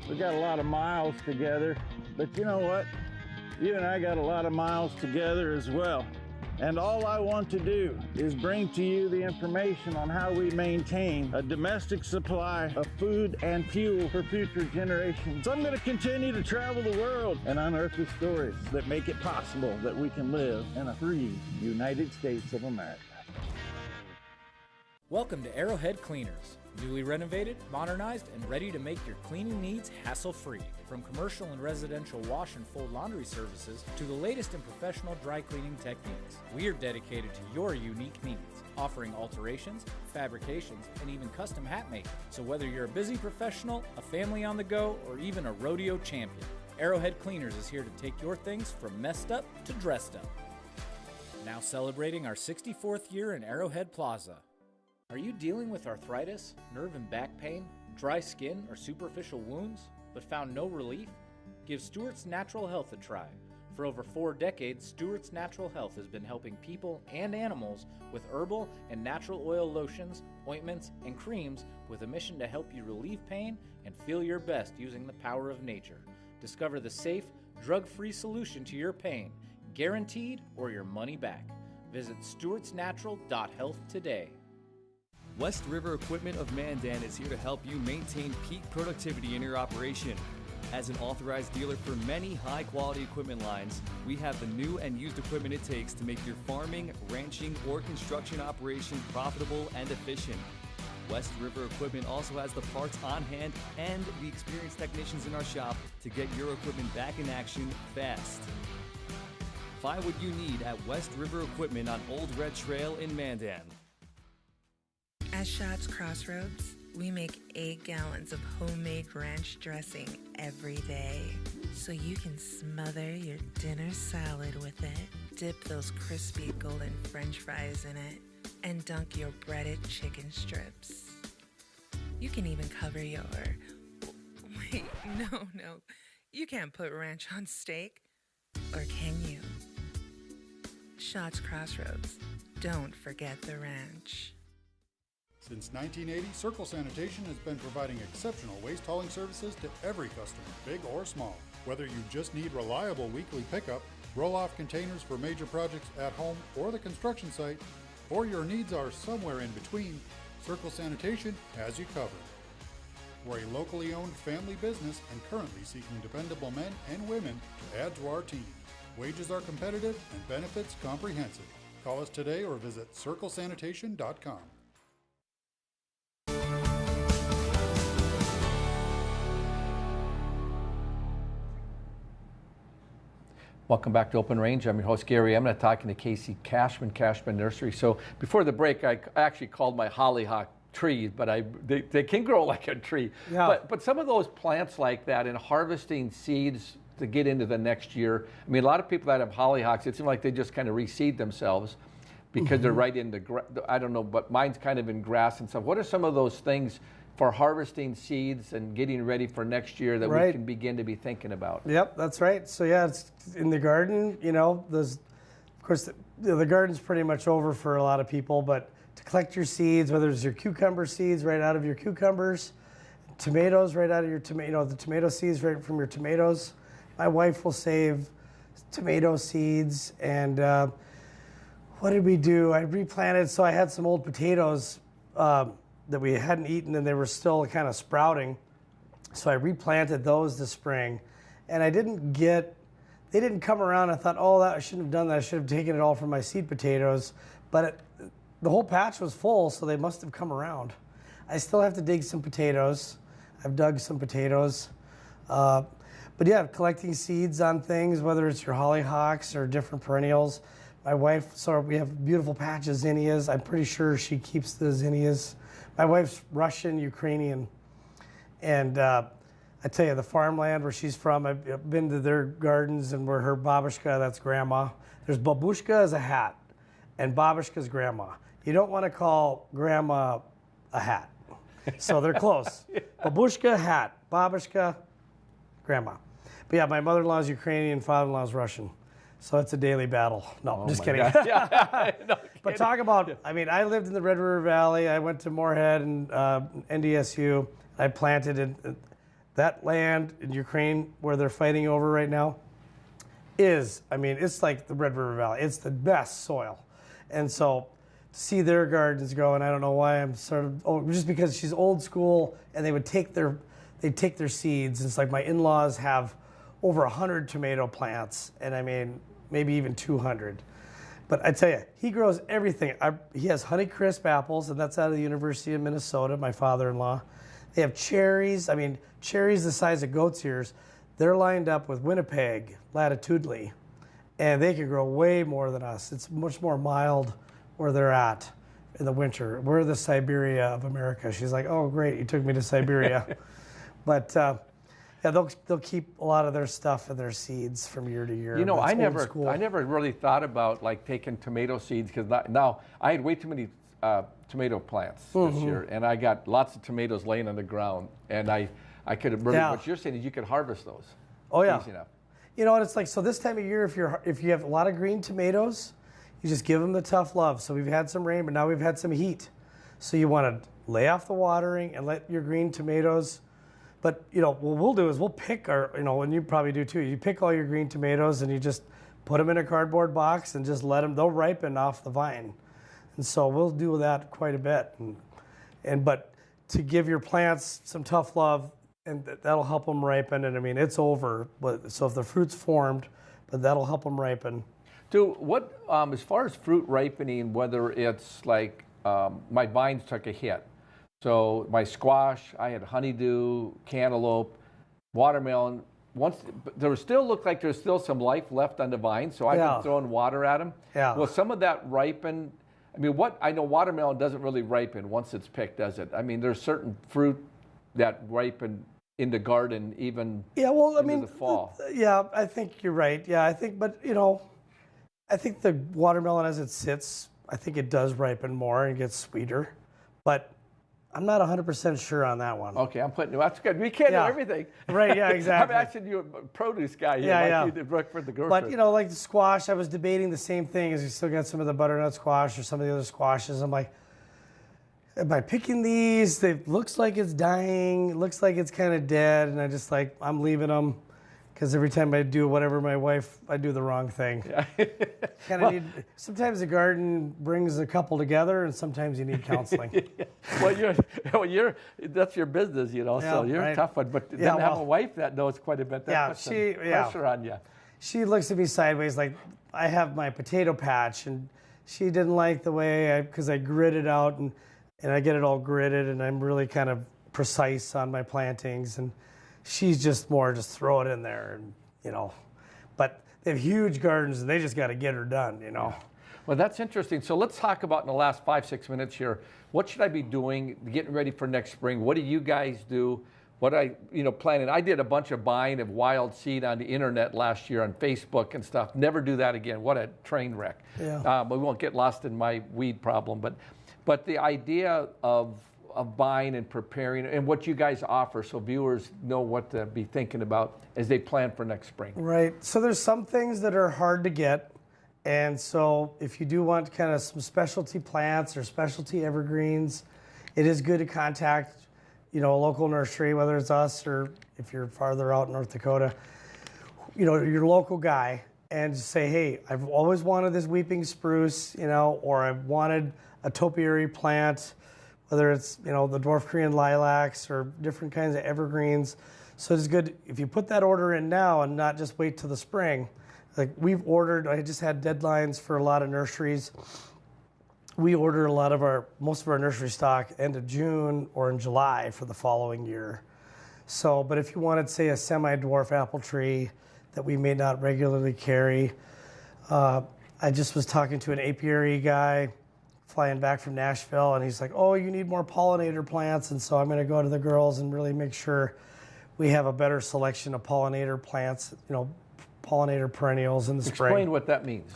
we got a lot of miles together, but you know what? You and I got a lot of miles together as well. And all I want to do is bring to you the information on how we maintain a domestic supply of food and fuel for future generations. So I'm going to continue to travel the world and unearth the stories that make it possible that we can live in a free United States of America. Welcome to Arrowhead Cleaners. Newly renovated, modernized, and ready to make your cleaning needs hassle-free. From commercial and residential wash and fold laundry services to the latest in professional dry cleaning techniques, we are dedicated to your unique needs, offering alterations, fabrications, and even custom hat making. So whether you're a busy professional, a family on the go, or even a rodeo champion, Arrowhead Cleaners is here to take your things from messed up to dressed up. Now celebrating our 64th year in Arrowhead Plaza. Are you dealing with arthritis, nerve and back pain, dry skin, or superficial wounds, but found no relief? Give Stewart's Natural Health a try. For over 4 decades, Stewart's Natural Health has been helping people and animals with herbal and natural oil lotions, ointments, and creams with a mission to help you relieve pain and feel your best using the power of nature. Discover the safe, drug-free solution to your pain, guaranteed or your money back. Visit stewartsnatural.health today. West River Equipment of Mandan is here to help you maintain peak productivity in your operation. As an authorized dealer for many high-quality equipment lines, we have the new and used equipment it takes to make your farming, ranching, or construction operation profitable and efficient. West River Equipment also has the parts on hand and the experienced technicians in our shop to get your equipment back in action fast. Find what you need at West River Equipment on Old Red Trail in Mandan. At Shops Crossroads, we make 8 gallons of homemade ranch dressing every day. So you can smother your dinner salad with it, dip those crispy golden French fries in it, and dunk your breaded chicken strips. You can even cover your... Wait, no. You can't put ranch on steak. Or can you? Shots Crossroads. Don't forget the ranch. Since 1980, Circle Sanitation has been providing exceptional waste hauling services to every customer, big or small. Whether you just need reliable weekly pickup, roll-off containers for major projects at home or the construction site, or your needs are somewhere in between, Circle Sanitation has you covered. We're a locally owned family business and currently seeking dependable men and women to add to our team. Wages are competitive and benefits comprehensive. Call us today or visit circlesanitation.com. Welcome back to Open Range. I'm your host, Gary Emineth, talking to Casey Cashman, Cashman Nursery. So before the break, I actually called my hollyhock trees, but they can grow like a tree. Yeah. But some of those plants like that and harvesting seeds to get into the next year, I mean, a lot of people that have hollyhocks, it seems like they just kind of reseed themselves because they're right in the, I don't know, but mine's kind of in grass and stuff. What are some of those things for harvesting seeds and getting ready for next year that we can begin to be thinking about? Yep, that's right. So yeah, it's in the garden, you know, there's, of course, the garden's pretty much over for a lot of people, but to collect your seeds, whether it's your cucumber seeds right out of your cucumbers, tomatoes right out of your tomato, the tomato seeds right from your tomatoes. My wife will save tomato seeds, and what did we do? I replanted, so I had some old potatoes that we hadn't eaten and they were still kind of sprouting. So I replanted those this spring, and they didn't come around. I thought, oh, I shouldn't have done that. I should have taken it all from my seed potatoes. But the whole patch was full, so they must have come around. I still have to dig some potatoes. I've dug some potatoes. But yeah, collecting seeds on things, whether it's your hollyhocks or different perennials. My wife, so we have a beautiful patch of zinnias. I'm pretty sure she keeps the zinnias. My wife's Russian, Ukrainian, and I tell you, the farmland where she's from, I've been to their gardens, and where her babushka, that's grandma. There's babushka as a hat, and babushka's grandma. You don't want to call grandma a hat, so they're close. Babushka, hat, babushka, grandma. But yeah, my mother-in-law's Ukrainian, father-in-law's Russian. So it's a daily battle. No, just kidding. No, but talk about, I mean, I lived in the Red River Valley. I went to Moorhead and NDSU. I planted in that land in Ukraine where they're fighting over right now it's like the Red River Valley. It's the best soil. And so to see their gardens grow, and I don't know why I'm sort of, just because she's old school, and they'd take their seeds. It's like my in-laws have over 100 tomato plants, and I mean, maybe even 200. But I tell you, he grows everything. He has Honeycrisp apples, and that's out of the University of Minnesota, my father-in-law. They have cherries. I mean, cherries the size of goat's ears. They're lined up with Winnipeg latitudinally, and they can grow way more than us. It's much more mild where they're at in the winter. We're the Siberia of America. She's like, oh, great, you took me to Siberia. But yeah, they'll keep a lot of their stuff and their seeds from year to year. You know, I never really thought about like taking tomato seeds, because now I had way too many tomato plants this year, and I got lots of tomatoes laying on the ground, and I could have really, what you're saying is you could harvest those. Oh yeah. Easy enough. You know, and it's like, so this time of year, if you have a lot of green tomatoes, you just give them the tough love. So we've had some rain, but now we've had some heat. So you want to lay off the watering and let your green tomatoes. But, you know, what we'll do is we'll pick our, you know, and you probably do too, you pick all your green tomatoes and you just put them in a cardboard box and just let them, they'll ripen off the vine. And so we'll do that quite a bit. But to give your plants some tough love, and that'll help them ripen. And I mean, it's over, so if the fruit's formed, but that'll help them ripen. What, as far as fruit ripening, whether it's like my vines took a hit. So my squash, I had honeydew, cantaloupe, watermelon. There still looked like there's still some life left on the vine, so I've been throwing water at them. Yeah. Well, some of that ripened. I mean, I know watermelon doesn't really ripen once it's picked, does it? I mean, there's certain fruit that ripen in the garden even into the fall. Yeah, I think you're right. Yeah, I think, but you know, I think the watermelon as it sits, I think it does ripen more and gets sweeter. But I'm not 100% sure on that one. Okay, I'm putting. That's good. We can't know everything. Right? Yeah, exactly. I'm asking you, a produce guy here, you did work for the grocery. But like the squash, I was debating the same thing. As we still got some of the butternut squash or some of the other squashes. I'm like, am I picking these? It looks like it's dying. It looks like it's kind of dead, and I'm leaving them. Because every time I do whatever my wife, I do the wrong thing. Yeah. Sometimes the garden brings a couple together, and sometimes you need counseling. That's your business, so you're a tough one. But then have a wife that knows quite a bit. That puts some pressure on you. She looks at me sideways like I have my potato patch, and she didn't like the way because I grid it out, and I get it all gridded, and I'm really kind of precise on my plantings, and she's just throw it in there, and but they have huge gardens and they just got to get her done, Well, that's interesting. So let's talk about in the last 5-6 minutes here, what should I be doing, getting ready for next spring? What do you guys do? What planning? I did a bunch of buying of wild seed on the internet last year on Facebook and stuff. Never do that again. What a train wreck. Yeah. We won't get lost in my weed problem, but the idea of buying and preparing and what you guys offer so viewers know what to be thinking about as they plan for next spring. Right. So there's some things that are hard to get. And so if you do want kind of some specialty plants or specialty evergreens, it is good to contact, a local nursery, whether it's us or if you're farther out in North Dakota, your local guy, and just say, hey, I've always wanted this weeping spruce, or I've wanted a topiary plant, whether it's, the dwarf Korean lilacs or different kinds of evergreens. So it's good if you put that order in now and not just wait till the spring. Like we've ordered, I just had deadlines for a lot of nurseries. We order most of our nursery stock end of June or in July for the following year. So, but if you wanted, say, a semi-dwarf apple tree that we may not regularly carry, I just was talking to an apiary guy flying back from Nashville, and he's like, oh, you need more pollinator plants. And so I'm going to go to the girls and really make sure we have a better selection of pollinator plants, pollinator perennials in the spring. Explain what that means.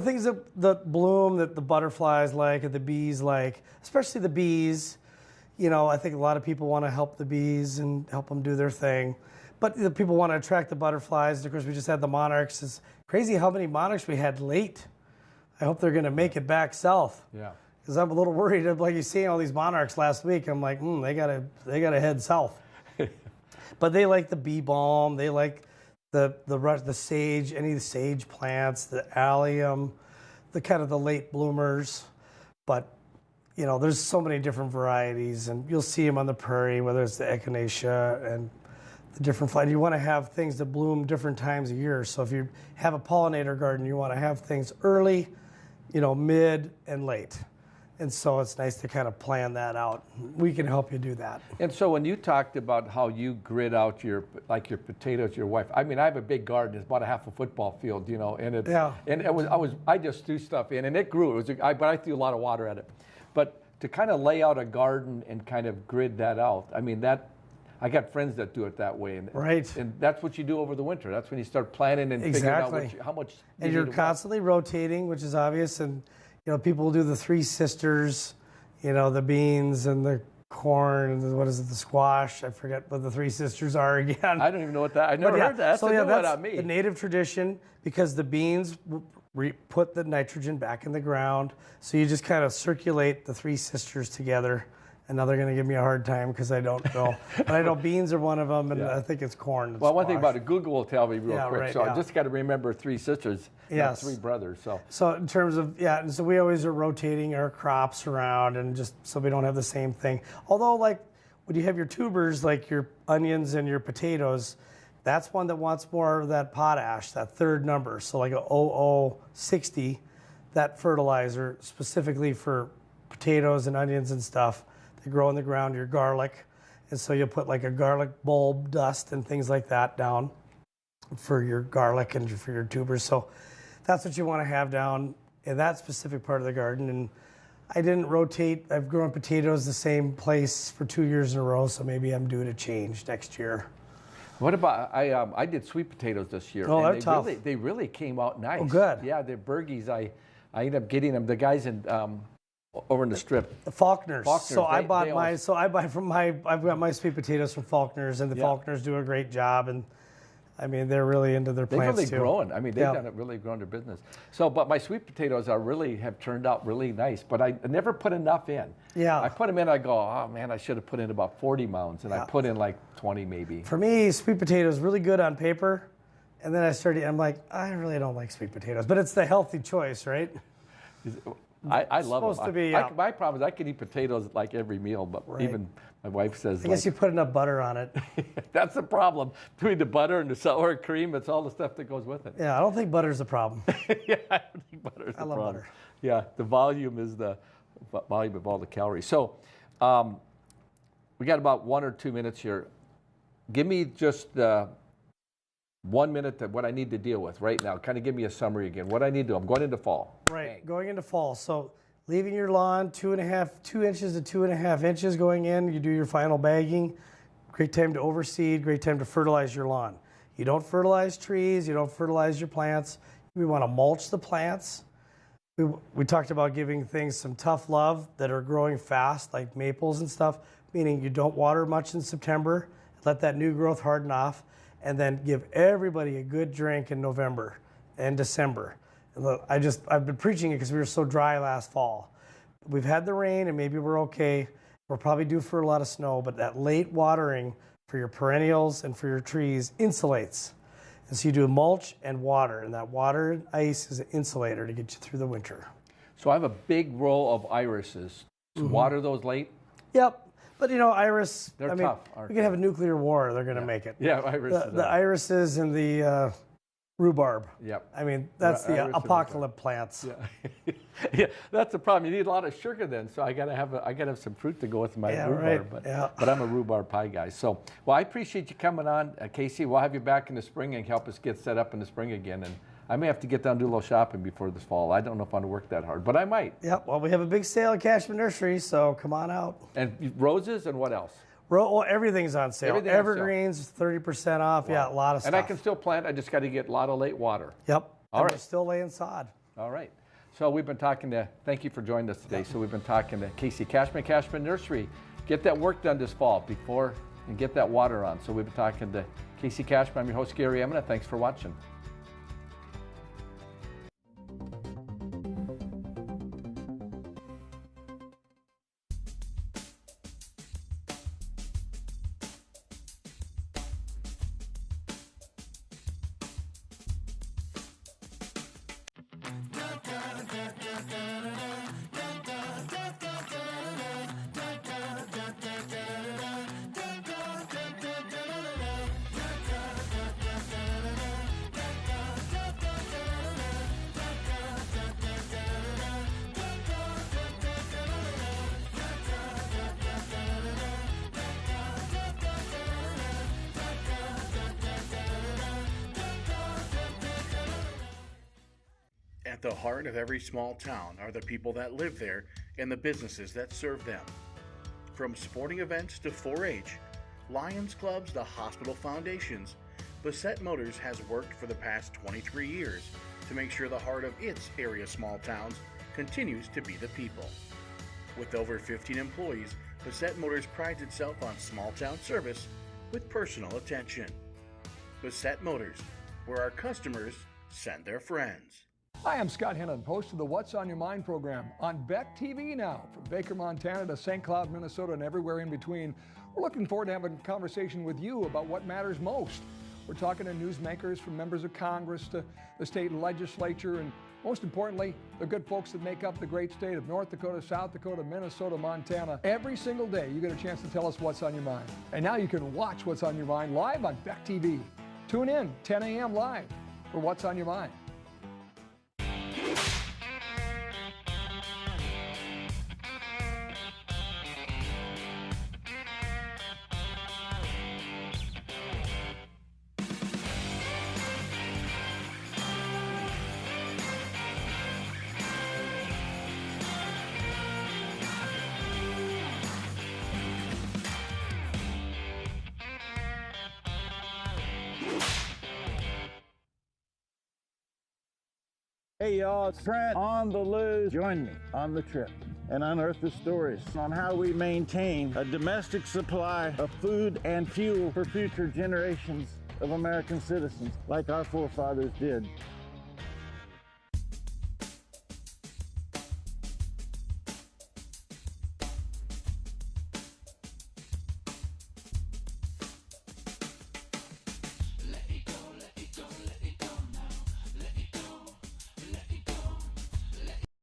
Things that bloom that the butterflies like and the bees like, especially the bees. I think a lot of people want to help the bees and help them do their thing. But the people want to attract the butterflies. And of course, we just had the monarchs. It's crazy how many monarchs we had late. I hope they're going to make it back south. Yeah. Because I'm a little worried. Like you seeing all these monarchs last week, I'm like, they gotta head south. But they like the bee balm. They like the sage, any of the sage plants, the allium, the kind of the late bloomers. But there's so many different varieties, and you'll see them on the prairie, whether it's the echinacea and the different flowers. You want to have things that bloom different times of year. So if you have a pollinator garden, you want to have things early, mid, and late. And so it's nice to kind of plan that out. We can help you do that. And so when you talked about how you grid out your potatoes, your wife, I have a big garden. It's about a half a football field, and I just threw stuff in, and it grew. But I threw a lot of water at it. But to kind of lay out a garden and kind of grid that out, I got friends that do it that way. Right. And that's what you do over the winter. That's when you start planning and figuring out how much. And you're constantly rotating, which is obvious. And people will do the three sisters, the beans and the corn and the squash. I forget what the three sisters are again. I don't even know what that. I never heard that. That's the native tradition, because the beans put the nitrogen back in the ground. So you just kind of circulate the three sisters together. And now they're going to give me a hard time because I don't know. But I know beans are one of them, and I think it's corn. And well, squash. One thing about it, Google will tell me real quick. Right, so I just got to remember three sisters, not three brothers. So in terms of, and so we always are rotating our crops around, and just so we don't have the same thing. Although, like, when you have your tubers, like your onions and your potatoes, that's one that wants more of that potash, that third number. So like a 0060, that fertilizer specifically for potatoes and onions and stuff. Grow in the ground, your garlic, and so you'll put like a garlic bulb dust and things like that down for your garlic and for your tubers. So that's what you want to have down in that specific part of the garden. And I didn't rotate. I've grown potatoes the same place for 2 years in a row, so maybe I'm due to change next year. What about, I did sweet potatoes this year. Oh, they're tough. They really came out nice. Oh, good. Yeah, they're Bergies. I ended up getting them. The guys in Over in the strip. Faulkner's. So I've got my sweet potatoes from Faulkner's, and the Faulkner's do a great job, and I mean, they're really into their plants really too. Growing. I mean, they've done it really growing their business. So, but my sweet potatoes have turned out really nice, but I never put enough in. Yeah. I put them in, I go, oh man, I should have put in about 40 mounds, and I put in like 20 maybe. For me, sweet potatoes really good on paper, and then I'm like, I really don't like sweet potatoes, but it's the healthy choice, right? I love them. Supposed to be, my problem is I can eat potatoes like every meal, but even my wife says, I guess you put enough butter on it. That's the problem. Between the butter and the sour cream, it's all the stuff that goes with it. Yeah, I don't think butter's the problem. Yeah, I don't think butter's the problem. I love butter. Yeah, the volume is the volume of all the calories. So we got about 1 or 2 minutes here. Give me just 1 minute of what I need to deal with right now. Kind of give me a summary again. What I need to do. I'm going into fall. Right, going into fall. So leaving your lawn 2 inches to 2.5 inches going in, you do your final bagging. Great time to overseed, great time to fertilize your lawn. You don't fertilize trees, you don't fertilize your plants. We want to mulch the plants. We talked about giving things some tough love that are growing fast, like maples and stuff, meaning you don't water much in September, let that new growth harden off, and then give everybody a good drink in November and December. I've been preaching it because we were so dry last fall. We've had the rain and maybe we're okay. We're probably due for a lot of snow, but that late watering for your perennials and for your trees insulates. And so you do mulch and water, and that water and ice is an insulator to get you through the winter. So I have a big row of irises. To water those late? Yep. But iris, they're tough. We can have a nuclear war, they're going to make it. Yeah, irises. The irises and the rhubarb. Yep. I mean, that's the apocalypse plants. Yeah. Yeah, that's the problem. You need a lot of sugar then, so I gotta have some fruit to go with my rhubarb. Right. But I'm a rhubarb pie guy. So, well, I appreciate you coming on, Casey. We'll have you back in the spring and help us get set up in the spring again. And I may have to get down and do a little shopping before this fall. I don't know if I'm going to work that hard, but I might. Yep. Well, we have a big sale at Cashman Nursery, so come on out. And roses and what else? Well, everything's on sale. Evergreens, 30% off. Wow. Yeah, a lot of stuff. And I can still plant. I just got to get a lot of late water. Yep. All right. We're still laying sod. All right. So we've been talking to, thank you for joining us today. So we've been talking to Casey Cashman, Cashman Nursery. Get that work done this fall and get that water on. So we've been talking to Casey Cashman. I'm your host, Gary Emineth. Thanks for watching. At the heart of every small town are the people that live there and the businesses that serve them. From sporting events to 4-H, Lions clubs to hospital foundations, Bassett Motors has worked for the past 23 years to make sure the heart of its area small towns continues to be the people. With over 15 employees, Bassett Motors prides itself on small town service with personal attention. Bassett Motors, where our customers send their friends. Hi, I'm Scott Hennon, host of the What's on Your Mind program on Beck TV now. From Baker, Montana to St. Cloud, Minnesota, and everywhere in between. We're looking forward to having a conversation with you about what matters most. We're talking to newsmakers from members of Congress to the state legislature, and most importantly, the good folks that make up the great state of North Dakota, South Dakota, Minnesota, Montana. Every single day, you get a chance to tell us what's on your mind. And now you can watch What's on Your Mind live on Beck TV. Tune in 10 a.m. live for What's on Your Mind. Hey y'all, it's Trent on the loose. Join me on the trip and unearth the stories on how we maintain a domestic supply of food and fuel for future generations of American citizens like our forefathers did.